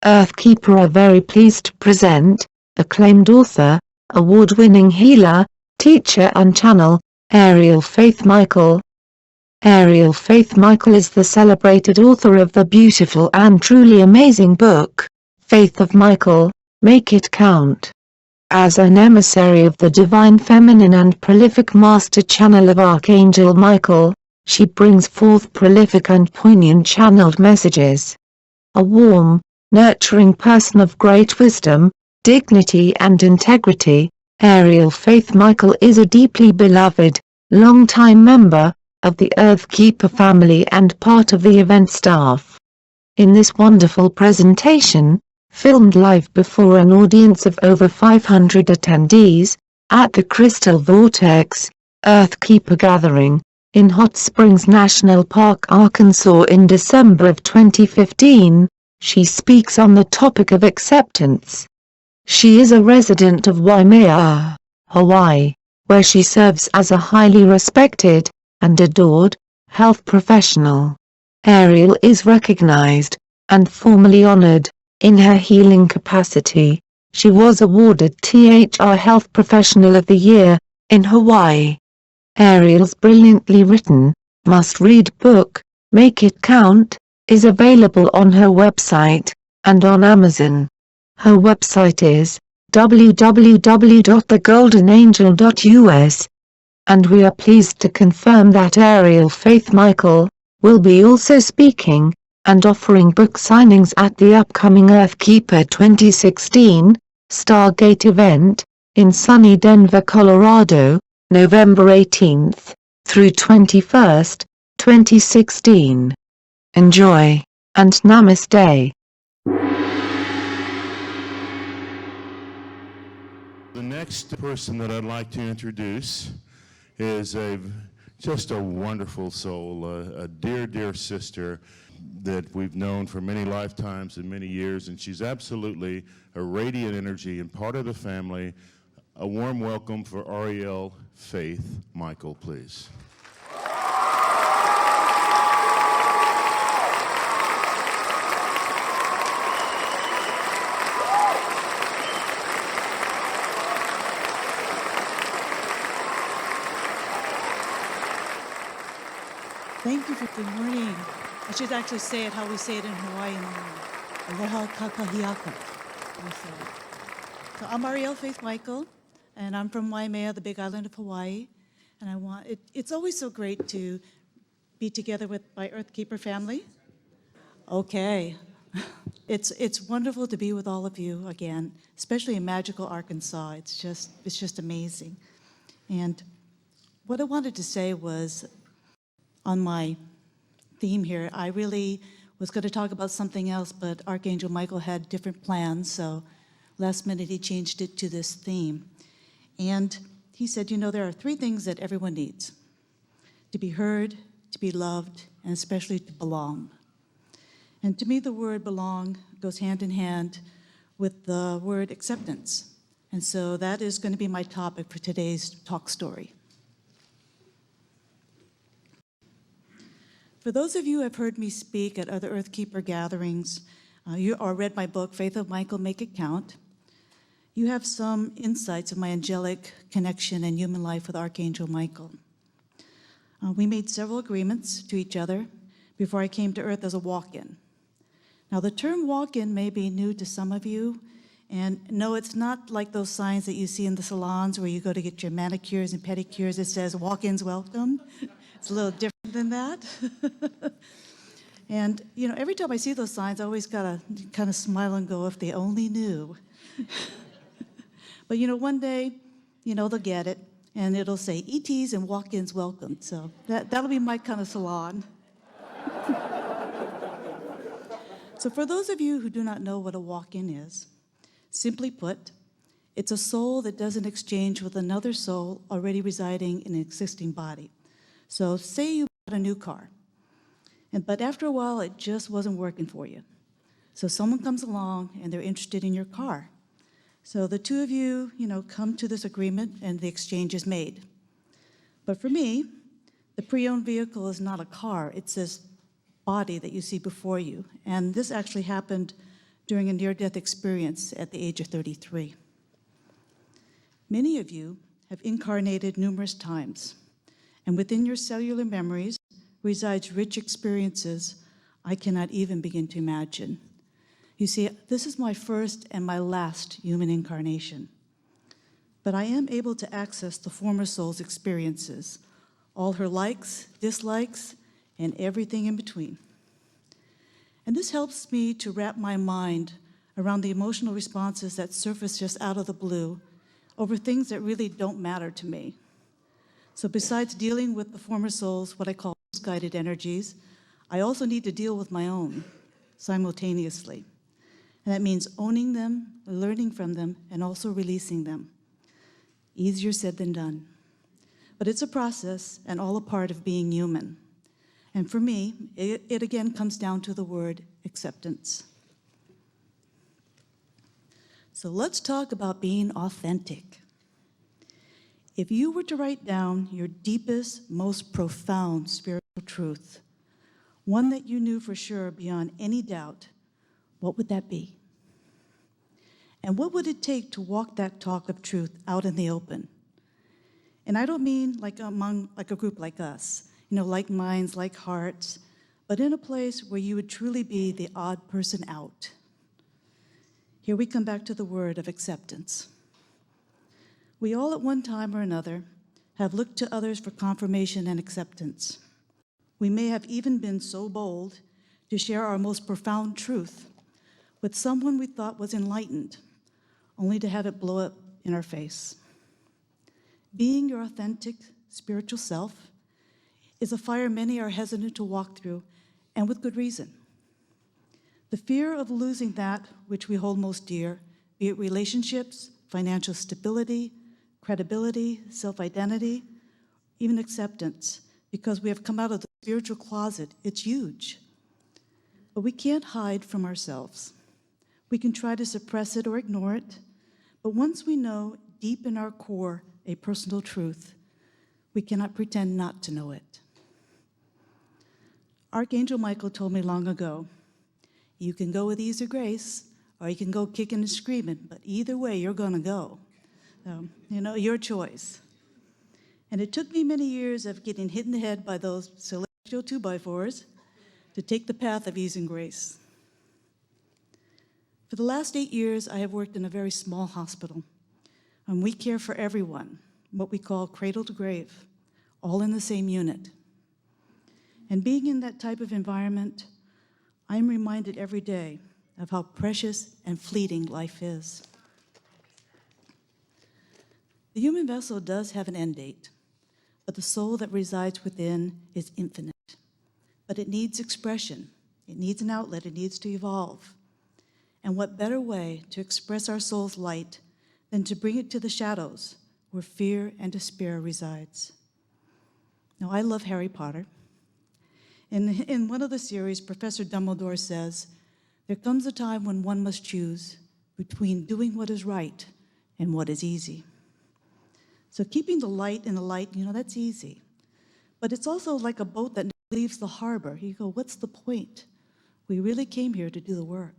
Earth-Keeper are very pleased to present acclaimed author, award-winning healer, teacher and Channel Arielle Faith Michael. Arielle Faith Michael is the celebrated author of the beautiful and truly amazing book, Faith of Michael, Make It Count. As an emissary of the Divine Feminine and prolific Master Channel of Archangel Michael, she brings forth prolific and poignant channeled messages. A warm, nurturing person of great wisdom, dignity and integrity, Arielle Faith Michael is a deeply beloved, long-time member of the Earth-Keeper family and part of the event staff. In this wonderful presentation, filmed live before an audience of over 500 attendees, at the Crystal Vortex Earth-Keeper Gathering, in Hot Springs National Park, Arkansas in December of 2015, she speaks on the topic of acceptance. She is a resident of Waimea, Hawaii, where she serves as a highly respected and adored health professional. Arielle is recognized and formally honored in her healing capacity. She was awarded THR Health Professional of the Year in Hawaii. Arielle's brilliantly written, must-read book, Make It Count, is available on her website and on Amazon. Her website is www.thegoldenangel.us. And we are pleased to confirm that Arielle Faith Michael will be also speaking and offering book signings at the upcoming Earth-Keeper 2016 Stargate event in sunny Denver, Colorado, November 18th through 21st, 2016. Enjoy, and Namaste. The next person that I'd like to introduce is just a wonderful soul, a dear, dear sister that we've known for many lifetimes and many years, and she's absolutely a radiant energy and part of the family. A warm welcome for Arielle Faith Michael, please. Thank you for good morning. I should actually say it how we say it in Hawaiian. Aloha kakahiaka. So I'm Arielle Faith Michael, and I'm from Waimea, the Big Island of Hawaii. And it's always so great to be together with my Earth-Keeper family. Okay. It's wonderful to be with all of you again, especially in magical Arkansas. It's just amazing. And what I wanted to say was, on my theme here, I really was going to talk about something else, but Archangel Michael had different plans, so last minute he changed it to this theme. And he said, you know, there are three things that everyone needs: to be heard, to be loved, and especially to belong. And to me, the word belong goes hand in hand with the word acceptance. And so that is going to be my topic for today's talk story. For those of you who have heard me speak at other Earth-Keeper gatherings, or read my book, Faith of Michael, Make It Count, you have some insights of my angelic connection and human life with Archangel Michael. We made several agreements to each other before I came to Earth as a walk-in. Now, the term walk-in may be new to some of you, and no, it's not like those signs that you see in the salons where you go to get your manicures and pedicures. It says, walk-ins welcome. It's a little different than that. And, you know, every time I see those signs, I always gotta kind of smile and go, if they only knew. But, you know, one day, you know, they'll get it, and it'll say ETs and walk-ins welcome. So that'll be my kind of salon. So for those of you who do not know what a walk-in is, simply put, it's a soul that doesn't exchange with another soul already residing in an existing body. So say you bought a new car, but after a while it just wasn't working for you. So someone comes along and they're interested in your car. So the two of you, you know, come to this agreement and the exchange is made. But for me, the pre-owned vehicle is not a car, it's this body that you see before you. And this actually happened during a near-death experience at the age of 33. Many of you have incarnated numerous times, and within your cellular memories resides rich experiences I cannot even begin to imagine. You see, this is my first and my last human incarnation, but I am able to access the former soul's experiences, all her likes, dislikes, and everything in between. And this helps me to wrap my mind around the emotional responses that surface just out of the blue over things that really don't matter to me. So besides dealing with the former souls, what I call guided energies, I also need to deal with my own simultaneously. And that means owning them, learning from them, and also releasing them. Easier said than done. But it's a process and all a part of being human. And for me, it again comes down to the word acceptance. So let's talk about being authentic. If you were to write down your deepest, most profound spiritual truth, one that you knew for sure beyond any doubt, what would that be? And what would it take to walk that talk of truth out in the open? And I don't mean like among like a group like us, like minds, like hearts, but in a place where you would truly be the odd person out. Here we come back to the word of acceptance. We all at one time or another have looked to others for confirmation and acceptance. We may have even been so bold to share our most profound truth with someone we thought was enlightened, only to have it blow up in our face. Being your authentic spiritual self is a fire many are hesitant to walk through, and with good reason. The fear of losing that which we hold most dear, be it relationships, financial stability, credibility, self-identity, even acceptance, because we have come out of the spiritual closet, it's huge. But we can't hide from ourselves. We can try to suppress it or ignore it, but once we know deep in our core a personal truth, we cannot pretend not to know it. Archangel Michael told me long ago, you can go with ease or grace, or you can go kicking and screaming, but either way, you're gonna go. So, your choice. And it took me many years of getting hit in the head by those celestial 2x4s to take the path of ease and grace. For the last 8 years, I have worked in a very small hospital, and we care for everyone, what we call cradle to grave, all in the same unit. And being in that type of environment, I'm reminded every day of how precious and fleeting life is. The human vessel does have an end date, but the soul that resides within is infinite. But it needs expression. It needs an outlet. It needs to evolve. And what better way to express our soul's light than to bring it to the shadows where fear and despair resides? Now, I love Harry Potter. In one of the series, Professor Dumbledore says, there comes a time when one must choose between doing what is right and what is easy. So keeping the light in the light, that's easy. But it's also like a boat that leaves the harbor. You go, what's the point? We really came here to do the work.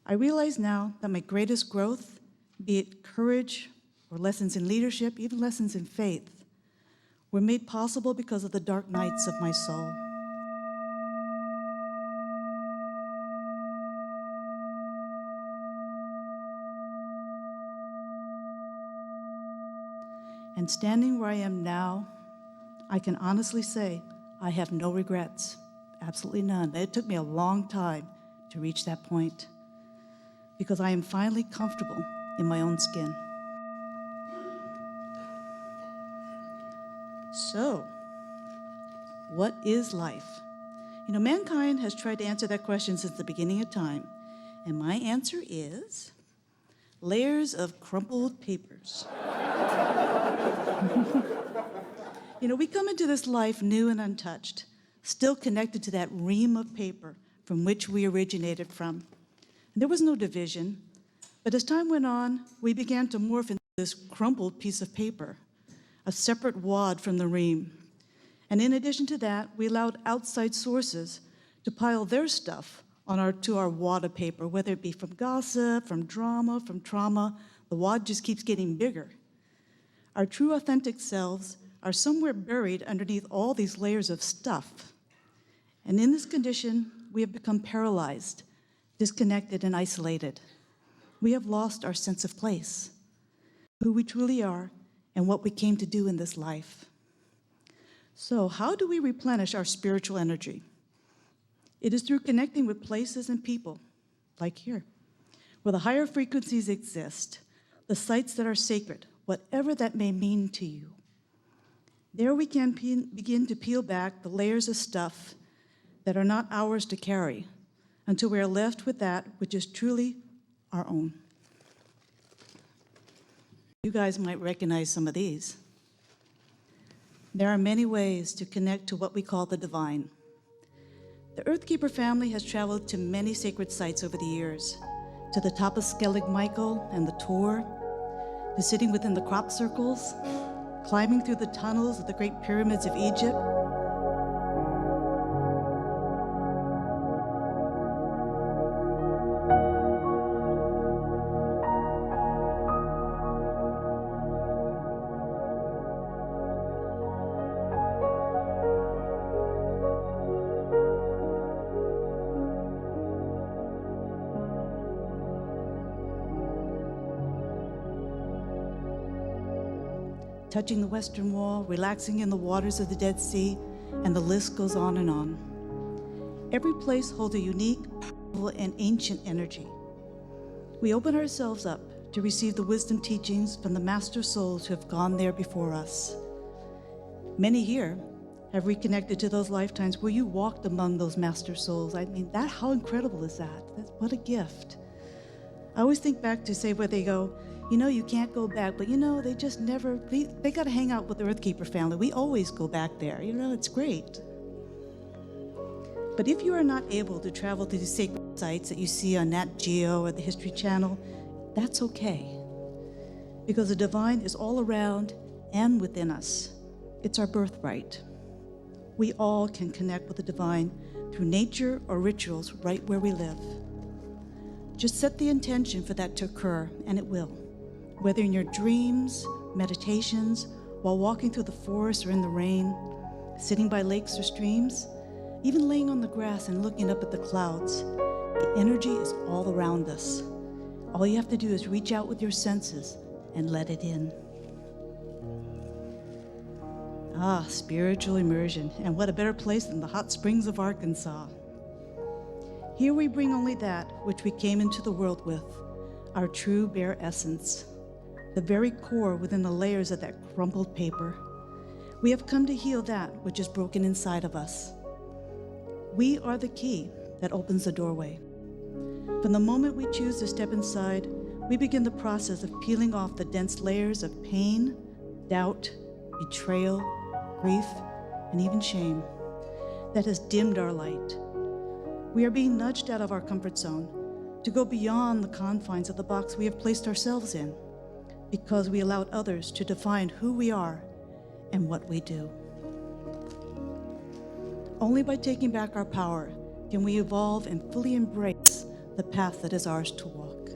I realize now that my greatest growth, be it courage or lessons in leadership, even lessons in faith, were made possible because of the dark nights of my soul. And standing where I am now, I can honestly say I have no regrets, absolutely none. It took me a long time to reach that point because I am finally comfortable in my own skin. So, what is life? Mankind has tried to answer that question since the beginning of time, and my answer is layers of crumpled papers. We come into this life new and untouched, still connected to that ream of paper from which we originated from. And there was no division, but as time went on, we began to morph into this crumpled piece of paper, a separate wad from the ream. And in addition to that, we allowed outside sources to pile their stuff to our wad of paper, whether it be from gossip, from drama, from trauma. The wad just keeps getting bigger. Our true authentic selves are somewhere buried underneath all these layers of stuff. And in this condition, we have become paralyzed, disconnected, and isolated. We have lost our sense of place, who we truly are, and what we came to do in this life. So how do we replenish our spiritual energy? It is through connecting with places and people, like here, where the higher frequencies exist, the sites that are sacred, whatever that may mean to you. There we can begin to peel back the layers of stuff that are not ours to carry until we are left with that which is truly our own. You guys might recognize some of these. There are many ways to connect to what we call the divine. The Earth-Keeper family has traveled to many sacred sites over the years, to the top of Spellbinding Michael and the tour, to sitting within the crop circles, climbing through the tunnels of the great pyramids of Egypt, touching the Western Wall, relaxing in the waters of the Dead Sea, and the list goes on and on. Every place holds a unique, powerful, and ancient energy. We open ourselves up to receive the wisdom teachings from the master souls who have gone there before us. Many here have reconnected to those lifetimes where you walked among those master souls. I mean, how incredible is that? What a gift. I always think back to say where they go, you can't go back, but they just never, they got to hang out with the Earth-Keeper family. We always go back there, it's great. But if you are not able to travel to the sacred sites that you see on Nat Geo or the History Channel, that's okay. Because the divine is all around and within us. It's our birthright. We all can connect with the divine through nature or rituals right where we live. Just set the intention for that to occur, and it will. Whether in your dreams, meditations, while walking through the forest or in the rain, sitting by lakes or streams, even laying on the grass and looking up at the clouds, the energy is all around us. All you have to do is reach out with your senses and let it in. Spiritual immersion, and what a better place than the hot springs of Arkansas. Here we bring only that which we came into the world with, our true bare essence, the very core within the layers of that crumpled paper. We have come to heal that which is broken inside of us. We are the key that opens the doorway. From the moment we choose to step inside, we begin the process of peeling off the dense layers of pain, doubt, betrayal, grief, and even shame that has dimmed our light. We are being nudged out of our comfort zone to go beyond the confines of the box we have placed ourselves in, because we allowed others to define who we are and what we do. Only by taking back our power can we evolve and fully embrace the path that is ours to walk.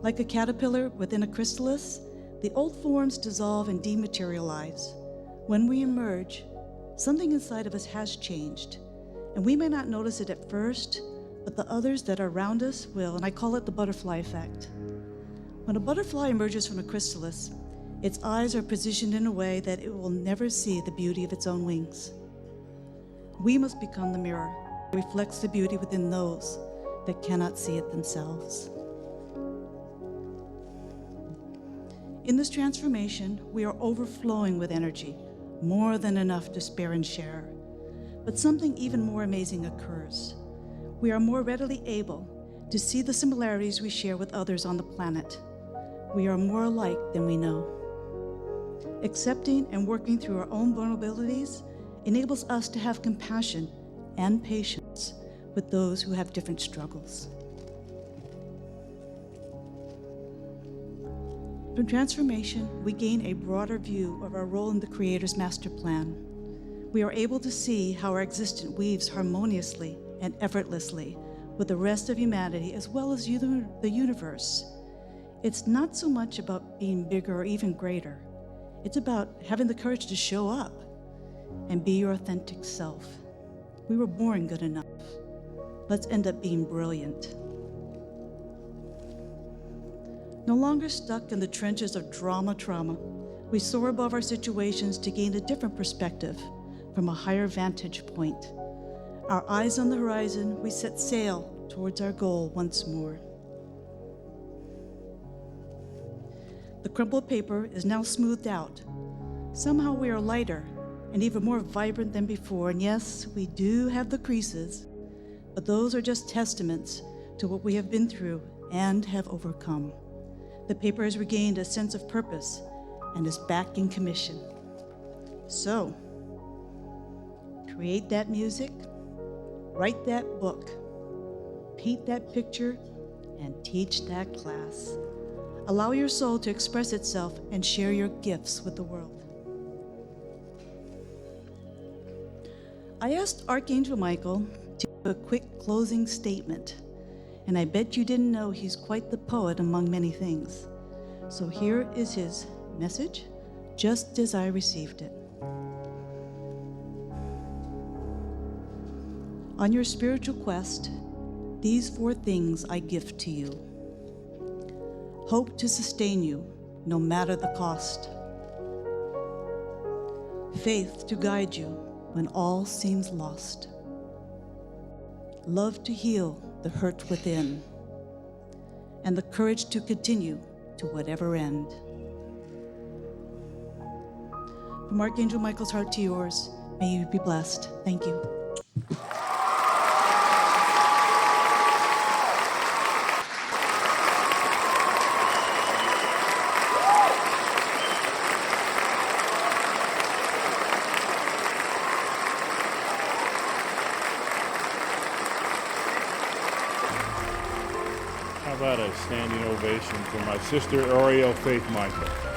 Like a caterpillar within a chrysalis, the old forms dissolve and dematerialize. When we emerge, something inside of us has changed, and we may not notice it at first, but the others that are around us will, and I call it the butterfly effect. When a butterfly emerges from a chrysalis, its eyes are positioned in a way that it will never see the beauty of its own wings. We must become the mirror that reflects the beauty within those that cannot see it themselves. In this transformation, we are overflowing with energy, more than enough to spare and share. But something even more amazing occurs. We are more readily able to see the similarities we share with others on the planet. We are more alike than we know. Accepting and working through our own vulnerabilities enables us to have compassion and patience with those who have different struggles. From transformation, we gain a broader view of our role in the Creator's master plan. we are able to see how our existence weaves harmoniously and effortlessly with the rest of humanity as well as the universe. It's not so much about being bigger or even greater. It's about having the courage to show up and be your authentic self. We were born good enough. Let's end up being brilliant. No longer stuck in the trenches of trauma, we soar above our situations to gain a different perspective from a higher vantage point. Our eyes on the horizon, we set sail towards our goal once more. The crumpled paper is now smoothed out. Somehow we are lighter and even more vibrant than before. And yes, we do have the creases, but those are just testaments to what we have been through and have overcome. The paper has regained a sense of purpose and is back in commission. So, create that music, write that book, paint that picture, and teach that class. Allow your soul to express itself and share your gifts with the world. I asked Archangel Michael to give a quick closing statement, and I bet you didn't know he's quite the poet among many things. So here is his message, just as I received it. On your spiritual quest, these 4 things I gift to you. Hope to sustain you, no matter the cost. Faith to guide you when all seems lost. Love to heal the hurt within. And the courage to continue to whatever end. From Archangel Michael's heart to yours, may you be blessed. Thank you. How about a standing ovation for my sister Arielle Faith Michael?